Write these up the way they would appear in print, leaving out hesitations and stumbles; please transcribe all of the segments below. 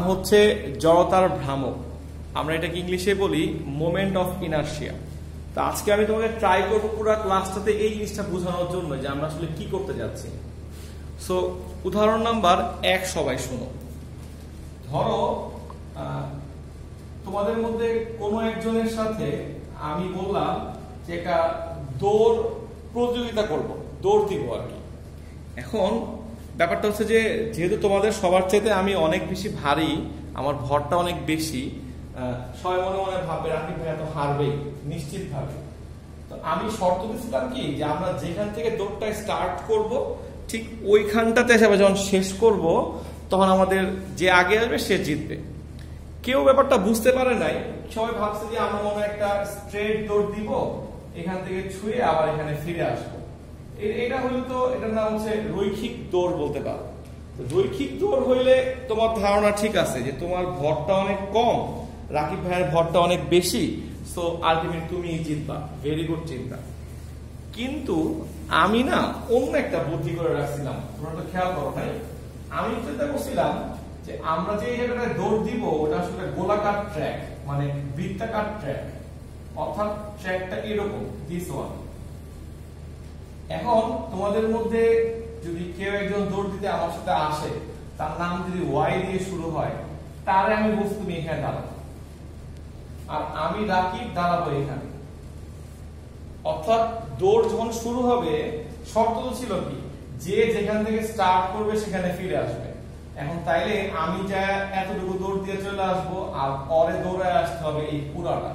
হচ্ছে জড়তার ভ্রামক, আমরা এটাকে ইংলিশে বলি মোমেন্ট অফ ইনার্শিয়া। তো আজকে আমি তোমাকে ট্রাই করবো পুরো ক্লাসটাতে এই জিনিসটা বোঝানোর জন্য যে আমরা আসলে কি করতে যাচ্ছি। সো উদাহরণ নাম্বার 1 সবাই শোনো। ধরো তোমাদের মধ্যে কোনো একজনের সাথে আমি বললাম যে একটা দৌড় প্রতিযোগিতা করব, দৌড় দিব আর কি। এখন ব্যাপারটা হচ্ছে যে যেহেতু তোমাদের সবার চাইতে আমি অনেক বেশি ভারী, আমার ভরটা অনেক বেশি, সবাই মনে মনে ভাববে রাকিব ভাই তো হারবেই নিশ্চিত ভাবে। তো আমি শর্ত দিয়েছিলাম কি যে আমরা যেখান থেকে দৌড়টা স্টার্ট করব ঠিক ওইখানটাতে এসে যখন শেষ করব তখন আমাদের যে আগে আসবে সে জিতবে। কেউ ব্যাপারটা বুঝতে পারে নাই, সবাই ভাবছে যে আমরা মনে একটা স্ট্রেট দৌড় দিব, এখান থেকে ছুঁয়ে আবার এখানে ফিরে আসবো। এটা হইলে তো এটার নাম হচ্ছে রৈখিক দৌড় বলতে পারো। রৈখিক দৌড় হইলে তোমার ধারণা ঠিক আছে যে তোমার ভরটা অনেক কম, রাকিব ভাইয়ের ভরটা অনেক বেশি, সো আলটিমেট তুমি জিতবা। ভেরি গুড চিন্তা। কিন্তু আমি না অন্য একটা বুদ্ধি করে রাখছিলাম, তোমরা তো খেয়াল করো ভাই। আমি চিন্তা করছিলাম যে আমরা যে জায়গাটায় দৌড় দিব ওটা আসলে গোলাকার ট্র্যাক, মানে বৃত্তাকার ট্র্যাক, অর্থাৎ ট্র্যাকটা এরকম, দিস ওয়ান। এখন তোমাদের মধ্যে যদি কেউ একজন দৌড় দিতে আমার সাথে আসে, তার নাম যদি ওয়াই দিয়ে শুরু হয়, তারে আমি বলছি তুমি এখানে দাঁড়াবো, আর আমি রাকিব দাঁড়াবো এখানে। অর্থাৎ দৌড় যখন শুরু হবে শর্ত তো ছিল কি যে যেখান থেকে স্টার্ট করবে সেখানে ফিরে আসবে। এখন তাইলে আমি যা এতটুকু দৌড় দিয়ে চলে আসবো আর পরে দৌড়ে আসতে হবে এই পুরাটা।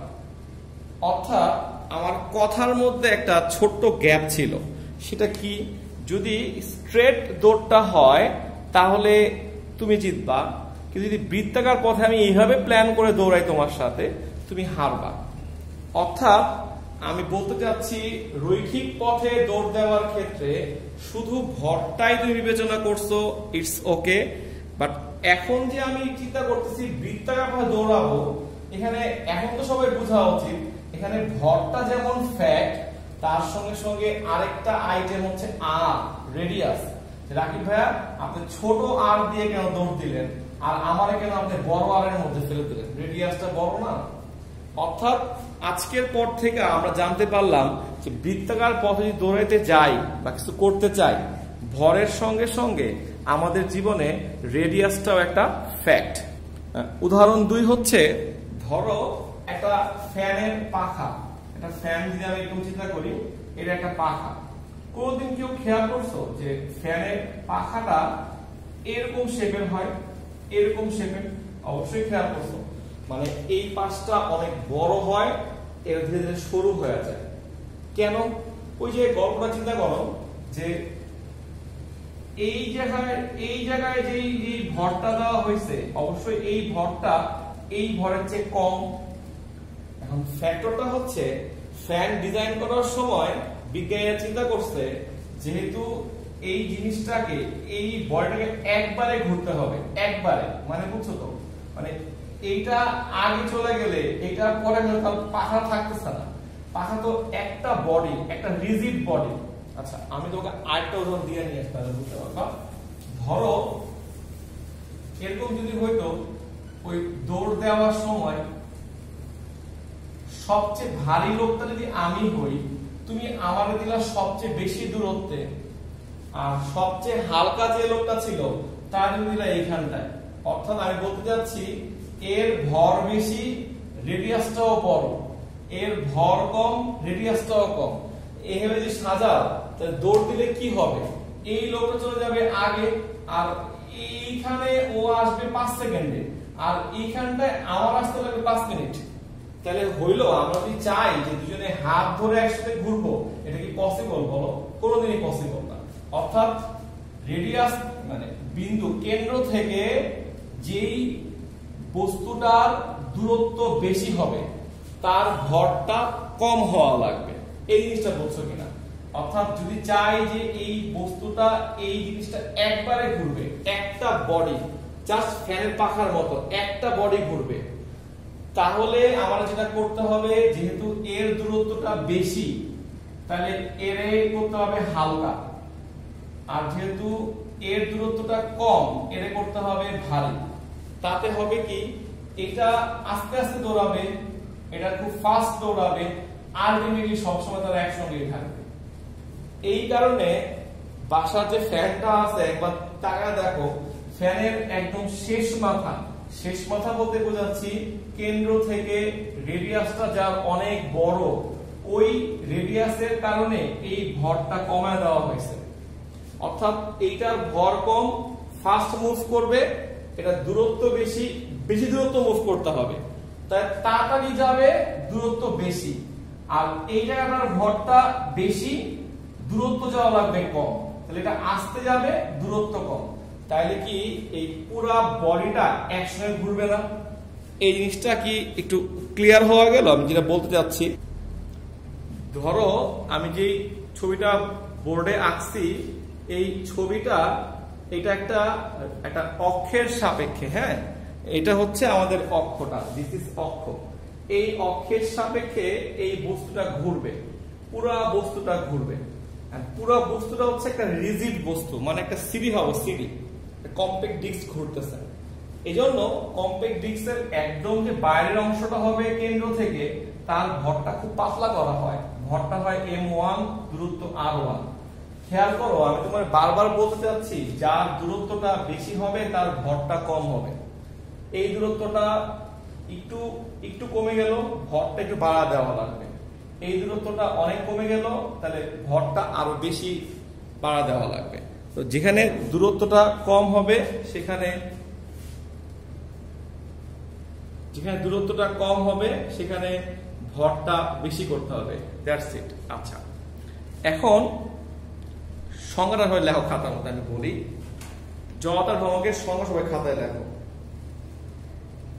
অর্থাৎ আমার কথার মধ্যে একটা ছোট্ট গ্যাপ ছিল। সেটা কি, যদি স্ট্রেট দৌড়টা হয় তাহলে তুমি জিতবা, কিন্তু যদি বৃত্তাকার পথে আমি এইভাবে প্ল্যান করে দৌড়াই তোমার সাথে, তুমি হারবা। অর্থাৎ আমি বলতে চাচ্ছি রৈখিক পথে দৌড় দেওয়ার ক্ষেত্রে শুধু ভরটাই তুমি বিবেচনা করছো, ইটস ওকে। বাট এখন যে আমি চিন্তা করতেছি বৃত্তাকার পথে দৌড়াবো, এখানে এখন তো সবাই বোঝা উচিত এখানে ভরটা যেমন ফ্যাক্ট, তার সঙ্গে সঙ্গে আরেকটা আইটেম হচ্ছে আর, রেডিয়াস। রাকিব ভাইয়া আপনি ছোট আর দিয়ে কেন দৌড় দিলেন আর আমারে কেন আপনি বড় আর এর মধ্যে ফেলে দিলেন? রেডিয়াসটা বড় না? অর্থাৎ আজকের পর থেকে আমরা জানতে পারলাম যে বৃত্তাকার পথে যদি দৌড়াইতে যাই বা কিছু করতে চাই, ভরের সঙ্গে সঙ্গে আমাদের জীবনে রেডিয়াসটাও একটা ফ্যাক্ট। উদাহরণ 2 হচ্ছে, ধরো একটা ফ্যানের পাখা, একটা ফ্যান যদি আমি এরকম চিন্তা করি, এটা একটা পাখা। কোনদিন কেউ খেয়াল করছো যে ফ্যানের পাখাটা এরকম শেপের হয়, এরকম শেপের? অবশ্যই খেয়াল করছো। মানে এই পাশটা অনেক বড় হয়, এর ধীরে ধীরে সরু হয়ে যায়। কেন? ওই যে গল্পটা চিন্তা করো যে এই জায়গায় যে ভরটা দেওয়া হয়েছে, অবশ্যই এই ভরটা এই ভরের চেয়ে কম। এখন ফ্যাক্টরটা হচ্ছে ফ্যান ডিজাইন করার সময় বিজ্ঞানীরা চিন্তা করছে যেহেতু এই জিনিসটাকে, এই বডিটাকে একবারে ঘুরতে হবে, একবারে, মানে বুঝছো তো, মানে এইটা আগে চলে গেলে এটা পরে গেলে তাহলে পাখা থাকতেছে না। পাখা তো একটা বডি, একটা রিজিড বডি। আচ্ছা আমি তোমাকে আরেকটা উদাহরণ দিয়ে নিয়ে আসতে পারবো, বুঝতে পারবা? ধরো এরকম যদি হইতো, ওই দৌড় দেওয়ার সময় সবচেয়ে ভারী লোকটা যদি আমি হই, তুমি আমারে দিলা সবচেয়ে বেশি দূরত্বে, আর সবচেয়ে হালকা যে লোকটা ছিল তার দিলা এইখানটায়। অর্থাৎ আমি বলতে যাচ্ছি এর ভর বেশি, রেডিয়াসটাও বড়, এর ভর কম, রেডিয়াসটাও কম। এইভাবে যদি সাজাও তাহলে দৌড় দিলে কি হবে? এই লোকটা চলে যাবে আগে, আর এইখানে ও আসবে 5 সেকেন্ডে, আর এইখানটায় আমার আসতে লাগবে 5 মিনিট। তাহলে হইলো, আমরা যদি চাই যে দুজনে হাত ধরে একসাথে ঘুরবো, এটা কি পসিবল বলো? কোনোদিনই পসিবল না। অর্থাৎ রেডিয়াস মানে বিন্দু, কেন্দ্র থেকে যেই বস্তুটার দূরত্ব বেশি হবে তার ভরটা কম হওয়া লাগবে। এই জিনিসটা বলছো কিনা? অর্থাৎ যদি চাই যে এই বস্তুটা, এই জিনিসটা একবারে ঘুরবে, একটা বডি, জাস্ট ফ্যানের পাখার মতো একটা বডি ঘুরবে, তাহলে আমার যেটা করতে হবে, যেহেতু এর দূরত্বটা বেশি তাহলে এর করতে হবে হালকা, আর যেহেতু এর দূরত্বটা কম এর করতে হবে ভারী। তাতে হবে কি, এটা আস্তে আস্তে দৌড়াবে, এটা খুব ফাস্ট দৌড়াবে, আলটিমেটলি সবসময় তারা একসঙ্গেই থাকবে। এই কারণে বাসার যে ফ্যানটা আছে একবার তাকা দেখো, ফ্যানের একদম শেষ মাথা বলতে বোঝাচ্ছি কেন্দ্র থেকে রেডিয়াসটা যার অনেক বড়, ওই রেডিয়াসের কারণে এই ভরটা কমায় দেওয়া হয়েছে। অর্থাৎ এইটার ভর কম, ফাস্ট মুভ করবে, এটা দূরত্ব বেশি দূরত্ব মুভ করতে হবে, তাই তাড়াতাড়ি যাবে, দূরত্ব বেশি। আর এই জায়গাটার ভরটা বেশি, দূরত্ব যাওয়া লাগবে কম, তাহলে এটা আস্তে যাবে, দূরত্ব কম। তাইলে কি এই পুরা বডিটা একসঙ্গে ঘুরবে না? এই জিনিসটা কি একটু ক্লিয়ার হওয়া গেল আমি যেটা বলতে চাচ্ছি? ধরো আমি যে ছবিটা বোর্ডে আঁকছি, এই ছবিটা এটা একটা অক্ষের সাপেক্ষে, হ্যাঁ, এটা হচ্ছে আমাদের অক্ষটা, দিস ইজ অক্ষ। এই অক্ষের সাপেক্ষে এই বস্তুটা ঘুরবে, পুরা বস্তুটা ঘুরবে। পুরা বস্তুটা হচ্ছে একটা রিজিড বস্তু, মানে একটা সিডি হবে, সিডি কম্প্যাক্ট ডিস্ক ঘুরতেছে। এই জন্য কম্প্যাক্ট ডিস্কের একদম যে বাইরের অংশটা হবে কেন্দ্র থেকে, তার ভরটা খুব পাতলা করা হয়, ভরটা হয় m1, দূরত্ব r1। খেয়াল করো, আমি তোমার বারবার বলতে চাচ্ছি, যার দূরত্বটা বেশি হবে তার ভরটা কম হবে। এই দূরত্বটা একটু কমে গেল, ভরটা একটু বাড়া দেওয়া লাগবে। এই দূরত্বটা অনেক কমে গেল, তাহলে ভরটা আরো বেশি বাড়া দেওয়া লাগবে। তো যেখানে দূরত্বটা কম হবে সেখানে ভরটা বেশি করতে হবে, দ্যাটস ইট। আচ্ছা, এখন সংজ্ঞাটা হয় লেখো খাতার মধ্যে, আমি বলি জড়তার ভ্রমকের সংজ্ঞা সবাই খাতায় লেখো।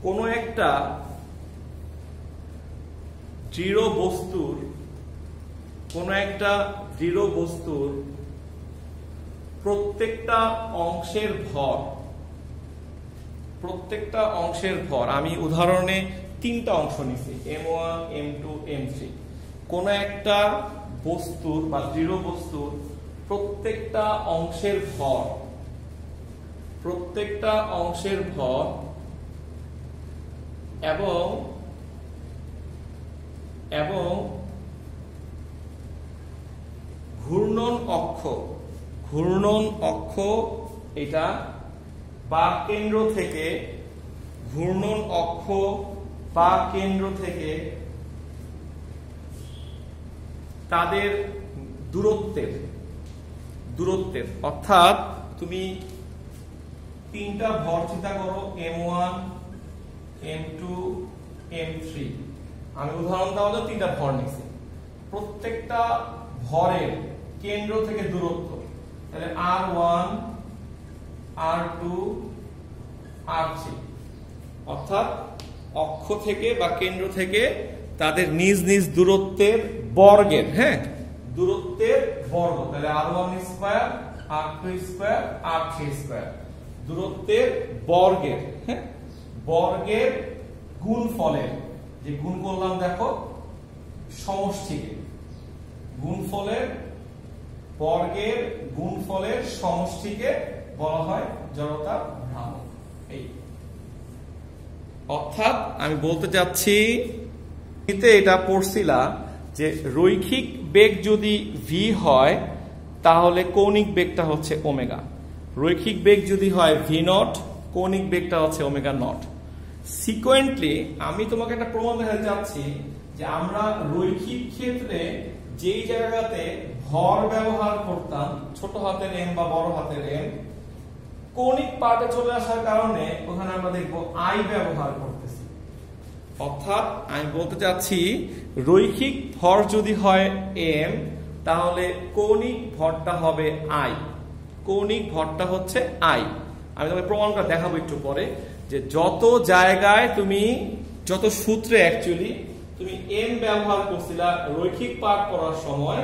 কোন একটা দৃঢ় বস্তুর প্রত্যেকটা অংশের ভর, আমি উদাহরণে 3টা অংশ নিছি, m1, m2, m3। কোন একটা বস্তুর বা দৃঢ় বস্তুর প্রত্যেকটা অংশের ভর এবং ঘূর্ণন অক্ষ এটা বা কেন্দ্র থেকে তাদের দূরত্বের অর্থাৎ তুমি 3টা ভর চিন্তা করো, m1, m2, m3। আমি উদাহরণ দেওয়া হলো 3টা ভর নিচ্ছি, প্রত্যেকটা ভরের কেন্দ্র থেকে দূরত্ব, তাহলে r1, r2, r3, অর্থাৎ অক্ষ থেকে বা কেন্দ্র থেকে তাদের নিজ নিজ দূরত্বের বর্গের, হ্যাঁ, দূরত্বের বর্গ, তাহলে r1 square, r2 square, r3 square, দূরত্বের বর্গের, হ্যাঁ, বর্গের গুণফলের, যে গুণ করলাম দেখো সমষ্টিকে, বর্গের গুণফলের সমষ্টিকে বলা হয় জড়তার ভ্রামক। এই অর্থাৎ আমি বলতে চাচ্ছি, এটা পড়ছিলা যে রৈখিক বেগ যদি v হয় তাহলে কৌণিক বেগটা হচ্ছে ওমেগা, রৈখিক বেগ যদি হয় v0, কৌণিক বেগটা হচ্ছে ওমেগা নট। সিকোয়েন্টলি আমি তোমাকে একটা প্রমাণ দেখাতে চাচ্ছি যে আমরা রৈখিক ক্ষেত্রে যেই জায়গাতে ভর ব্যবহার করতাম, ছোট হাতের m বা বড় হাতের m, কৌণিক পার্টে চলে আসার কারণে ওখানে আমরা দেখবো i ব্যবহার করতেছি। অর্থাৎ আমি বলতে চাচ্ছি রৈখিক ভর যদি হয় m, তাহলে কৌণিক ভরটা হবে i, কৌণিক ভরটা হচ্ছে i। আমি তোমাকে প্রমাণটা দেখাবো একটু পরে, যে যত জায়গায় তুমি যত সূত্রে অ্যাকচুয়ালি তুমি m ব্যবহার করছিলা রৈখিক পার্ট পড়ার সময়,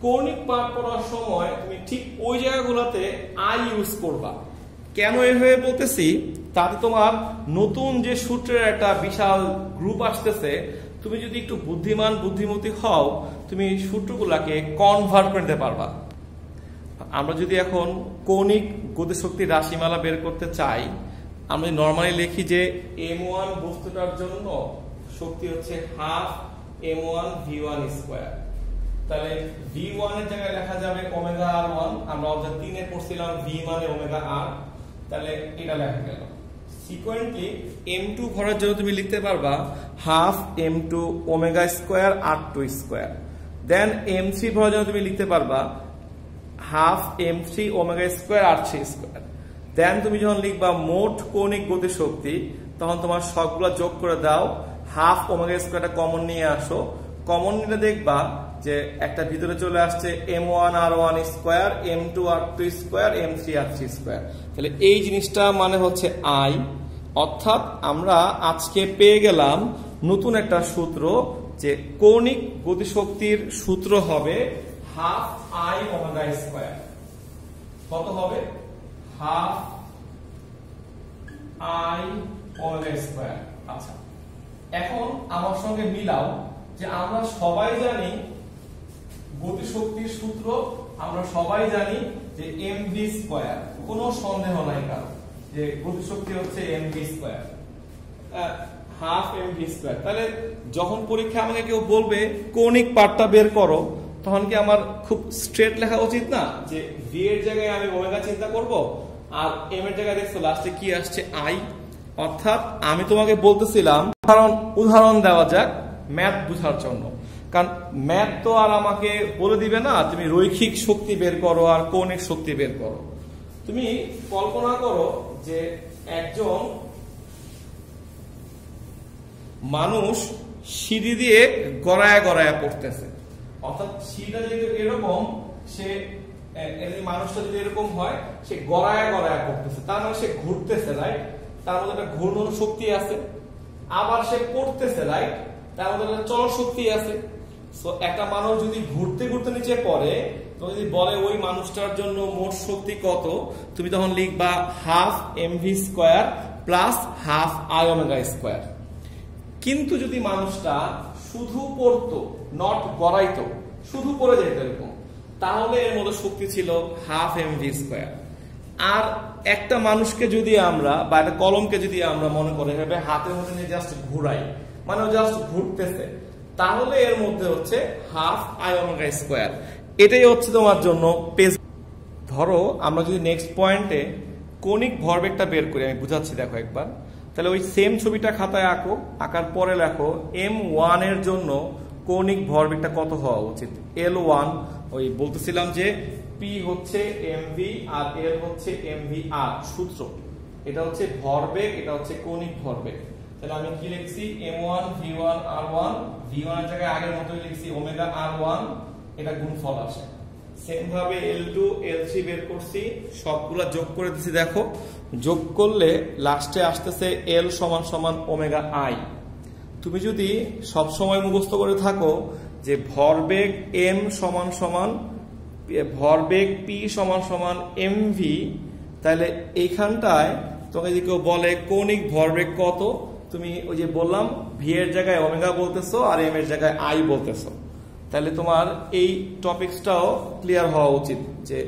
কৌণিক পার্ট পড়ার সময় তুমি ঠিক ওই জায়গাগুলোতে i ইউজ করবা। কেন এভাবে বলতেছি, তাতে তোমার নতুন যে সূত্রের একটা বিশাল গ্রুপ আসতেছে, তুমি যদি একটু বুদ্ধিমতী হও, তুমি সূত্রগুলোকে কনভার্ট করে নিতে পারবা। আমরা যদি এখন কৌণিক গতিশক্তির রাশিমালা বের করতে চাই, আমরা নরমালি লিখি যে m1 বস্তুটার জন্য শক্তি হচ্ছে হাফ m1 v1 স্কয়ার। তাহলে v1 এর জায়গায় লেখা যাবে ওমেগা r1, আমরা অধ্যায় 3 এ পড়ছিলাম v মানে ওমেগা r, তাহলে এটা লেখা গেল। সিকোয়েন্টলি m2 ভরের জন্য তুমি লিখতে পারবা half m2 omega square r2 square. Then m3 ভরের জন্য তুমি লিখতে পারবা half m3 omega square r3 square. Then তুমি যখন লিখবা মোট কৌণিক গতি শক্তি, তখন তোমার সবগুলো যোগ করে দাও, হাফ ওমেগা স্কয়ারটা কমন নিয়ে আসো, কমন নিলে দেখবা যে একটা ভিতরে চলে আসছে m1 r1 square, m2 r2 square, m3 r3 square. তাহলে এই জিনিসটা মানে হচ্ছে i, অর্থাৎ আমরা আজকে পেয়ে গেলাম নতুন একটা সূত্র যে কৌণিক গতিশক্তির সূত্র হবে হাফ i ওমেগা স্কয়ার। কত হবে? Half i omega square. আচ্ছা, এখন আমার সঙ্গে মিলাও যে আমরা সবাই জানি গতিশক্তির সূত্র, আমরা সবাই জানি যে mv স্কয়ার, কোনো সন্দেহ নাই কারণ যে গতিশক্তি হচ্ছে mv square, half mv square. তাহলে যখন পরীক্ষা আমাকে কেউ বলবে কৌণিক পার্টটা বের করো, তখন কি আমার খুব স্ট্রেট লেখা উচিত না যে v এর জায়গায় আমি ওমেগা চিন্তা করব আর m এর জায়গায় দেখছো লাস্টে কি আসছে i? অর্থাৎ আমি তোমাকে বলতেছিলাম উদাহরণ দেওয়া যাক ম্যাথ বোঝার জন্য, কারণ ম্যাথ তো আর আমাকে বলে দিবে না তুমি রৈখিক শক্তি বের করো আর কৌণিক শক্তি বের করো। তুমি কল্পনা করো যে একজন মানুষ সিঁড়ি দিয়ে গড়ায় গড়ায় পড়তেছে, অর্থাৎ সিঁড়িটা যদি এরকম, সে মানুষটা যদি এরকম হয়, সে গড়ায় গড়ায় পড়তেছে, তার মানে সে ঘুরতেছে, রাইট? তার মধ্যে একটা ঘূর্ণন শক্তি আছে। আবার সে পড়তেছে, রাইট? তার মধ্যে একটা চলন শক্তি আছে। সো একটা মানুষ যদি ঘুরতে ঘুরতে নিচে পড়ে, তো যদি বলে ওই মানুষটার জন্য মোট শক্তি কত, তুমি তখন লিখবা half mv square plus half i omega square. কিন্তু যদি মানুষটা শুধু পড়তো, নট গড়াইতো, শুধু পড়ে যেত এরকম, তাহলে এর মধ্যে শক্তি ছিল হাফ mv স্কয়ার। আর একটা মানুষকে যদি আমরা বা একটা কলমকে যদি আমরা মনে করে ভেবে হাতের মধ্যে নিয়ে জাস্ট ঘুরাই, মানে জাস্ট ঘুরতেছে, তাহলে এর মধ্যে হচ্ছে হাফ i ওমেগা স্কয়ার। এটাই হচ্ছে তোমার জন্য পেজ। ধরো আমরা যদি নেক্সট পয়েন্টে কৌণিক ভরবেগটা বের করি, আমি বুঝাচ্ছি দেখো একবার। তাহলে ওই সেম ছবিটা খাতায় আঁকো, আঁকার পরে লেখো m1 এর জন্য কৌণিক ভরবেগটা কত হওয়া উচিত। L1 ওই বলতেছিলাম যে p হচ্ছে mv আর l হচ্ছে mvr, সূত্র এটা হচ্ছে ভরবেগ, এটা হচ্ছে কৌণিক ভরবেগ। তাহলে আমি কি লিখছি? m1 v1 r1, v1 এর জায়গায় আগের মতই লিখছি ওমেগা r1, এটা গুণফল আসে। সেম ভাবে L2 L3 বের করছি, সবগুলা যোগ করে দিছি। দেখো যোগ করলে লাস্টে আসতেছে L সমান সমান ওমেগা i। তুমি যদি সব সময় মুখস্থ করে থাকো যে ভরবেগ m সমান সমান ভরবেগ p সমান সমান mv, তাহলে এইখানটায় তোমাকে যদি কেউ বলে কৌণিক ভরবেগ কত, তুমি ওই যে বললাম v এর জায়গায় ওমেগা বলতেছো আর m এর জায়গায় i বলতেছো, তাহলে তোমার এই টপিকসটাও ক্লিয়ার হওয়া উচিত যে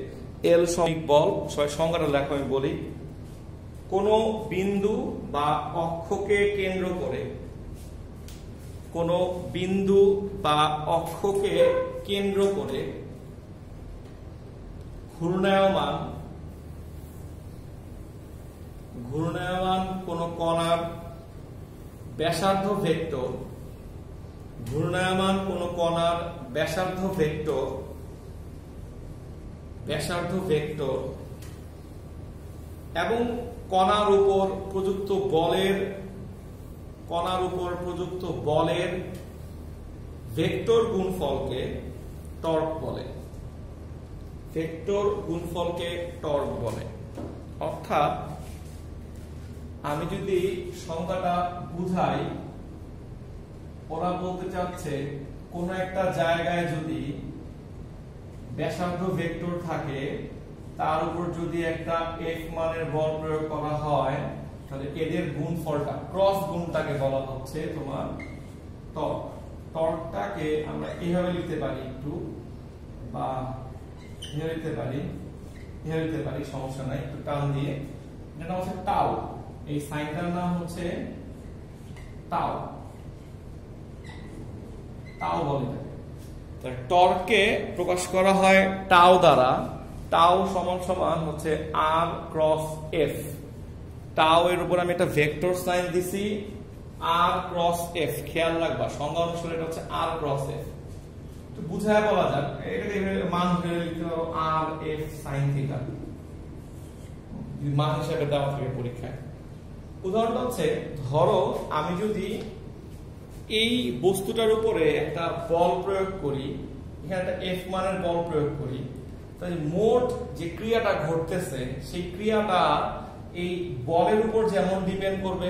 L সমিক বল। সংজ্ঞাটা লেখো, আমি বলি। কোন বিন্দু বা অক্ষকে কেন্দ্র করে, কোন বিন্দু বা অক্ষকে কেন্দ্র করে ঘূর্ণায়মান কোন কণার ব্যাসার্ধ ভেক্টর, ঘূর্ণায়মান কোন কণার ব্যাসার্ধ ভেক্টর এবং কণার উপর প্রযুক্ত বলের ভেক্টর গুণফলকে টর্ক বলে। ভেক্টর গুণফলকে টর্ক বলে। অর্থাৎ আমি যদি সংখ্যাটা বুঝাই, ওরা বলতে চাচ্ছে কোন একটা জায়গায় যদি ব্যাসার্ধ ভেক্টর থাকে, তার উপর যদি একটা f মানের বল প্রয়োগ করা হয়, তাহলে এদের গুণফলটা, ক্রস গুণটাকে বলা হচ্ছে তোমার টর্ক। টর্কটাকে আমরা এইভাবে লিখতে পারি, একটু বা লিখতে পারি, সমস্যা নাই, একটু টান দিয়ে, এটা হচ্ছে টাউ। এই সাইনটার নাম হচ্ছে টাউ। টাউ বলে থাকে। টর্ককে প্রকাশ করা হয় টাউ দ্বারা। টাউ সমান সমান হচ্ছে আর ক্রস এফ। টাউ এর উপর আমি একটা ভেক্টর সাইন দিছি আর ক্রস এফ। খেয়াল রাখবা সংজ্ঞা অনুসারে এটা হচ্ছে আর ক্রস এফ। তো বুঝায় বলা যাক, এটাকে মান ধরে লিখতে পারো আর এফ সাইন থিটা, মান হিসাবে দেওয়া থাকে পরীক্ষায়। উদাহরণটা হচ্ছে, ধরো আমি যদি এই বস্তুটার উপরে একটা বল প্রয়োগ করি, এখানে একটা এফ মানের বল প্রয়োগ করি, তাহলে মোট যে ক্রিয়াটা ঘটতেছে সেই ক্রিয়াটা এই বলের উপর যেমন ডিপেন্ড করবে,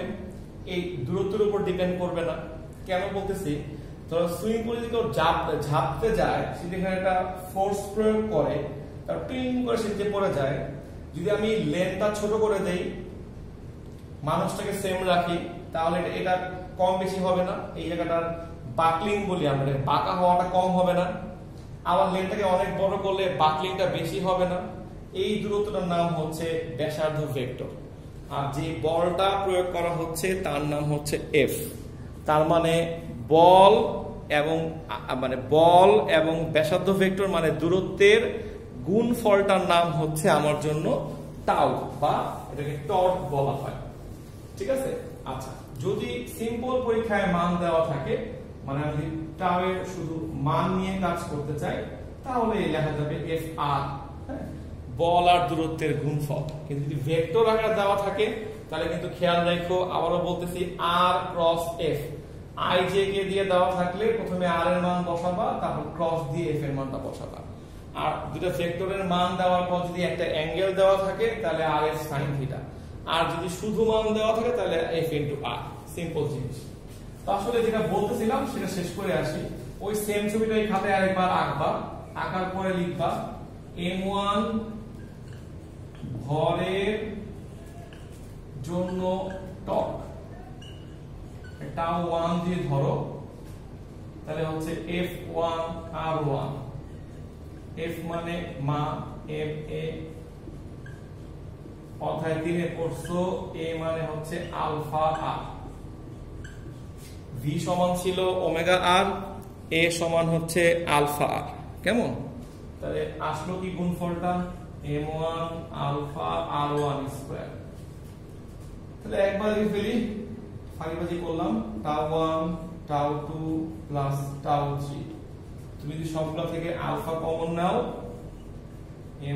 এই দূরত্বের উপর ডিপেন্ড করবে না। কেন বলতেছি, ধরো সুইমিং পুলে যদি কেউ ঝাঁপতে যায়, সে যেখানে একটা ফোর্স প্রয়োগ করে, তার টিং করে সে যে পড়ে যায়। যদি আমি লেন্থটা ছোট করে দেই, মানুষটাকে সেম রাখি, তাহলে এটা কম বেশি হবে না। এই জায়গাটার বাকলিং বলি আমরা, বাঁকা হওয়াটা কম হবে না। আবার লেন্থটাকে অনেক বড় করলে বাকলিংটা বেশি হবে না। এই দূরত্বটার নাম হচ্ছে ব্যাসার্ধ ভেক্টর। আর যে বলটা প্রয়োগ করা হচ্ছে তার নাম হচ্ছে এফ। তার মানে বল এবং ব্যাসার্ধ ভেক্টর মানে দূরত্বের গুণফলটার নাম হচ্ছে আমার জন্য টাউ, বা এটাকে টর্ক বলা হয়। ঠিক আছে? আচ্ছা, যদি সিম্পল পরীক্ষায় মান দেওয়া থাকে, মানে আমি টাউ এর শুধু মান নিয়ে কাজ করতে চাই, তাহলে লেখা যাবে এফ আর, বল আর দূরত্বের গুণফল। কিন্তু যদি ভেক্টর আকারে দেওয়া থাকে, তাহলে কিন্তু খেয়াল রাখো, আবারও বলতেছি আর cross F. I J K দিয়ে দেওয়া থাকলে প্রথমে আর এর মান বসাবা, তারপর ক্রস দিয়ে এফ এর মানটা বসাবা। আর দুটো ভেক্টরের মান দেওয়ার পর যদি একটা অ্যাঙ্গেল দেওয়া থাকে, তাহলে আর এফ সাইন থিটা। আর যদি শুধু মান দেওয়া থাকে, তাহলে এফ ইনটু আর। সিম্পল জিনিস। তো আসলে যেটা বলতেছিলাম সেটা শেষ করে আসি। ওই সেম ছবিটা এই খাতায় আরেকবার আঁকবা, আঁকার পরে লিখবা m1 ভরের জন্য টর্ক, টাউ 1 দিয়ে ধরো, তাহলে হচ্ছে F1 R1। F মানে মান, M A অধ্যায় 3 পড়ছো, A মানে হচ্ছে আলফা আর। V সমান ছিল ওমেগা আর, A সমান হচ্ছে আলফা আর। কেমন? তাহলে আসলো কি গুণফলটা? M1 alpha R1 square. তাহলে একবার লিখে ফেলি, ফাঁকিবাজি করলাম, টাউ 1 টাউ 2 প্লাস টাউ 3। তুমি যদি সবগুলো থেকে আলফা কমন নাও,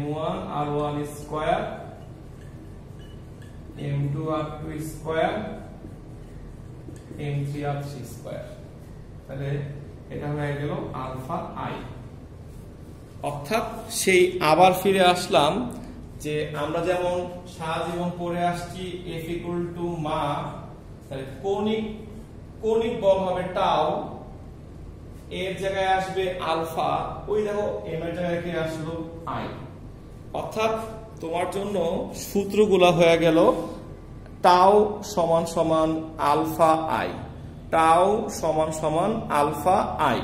M1 R1 square, M2 R2 square, M3 R3 square. তাহলে এটা হয়ে গেল আলফা আই। অর্থাৎ সেই আবার ফিরে আসলাম যে আমরা যেমন সারা জীবন পড়ে আসছি F ইকুয়াল টু মা, তাহলে কৌণিক বল হবে টাউ, এর জায়গায় আসবে আলফা, ওই দেখো এম এর জায়গায় কি আসলো আই। অর্থাৎ তোমার জন্য সূত্রগুলো হয়ে গেল টাউ সমান সমান আলফা আই, টাউ সমান সমান আলফা আই।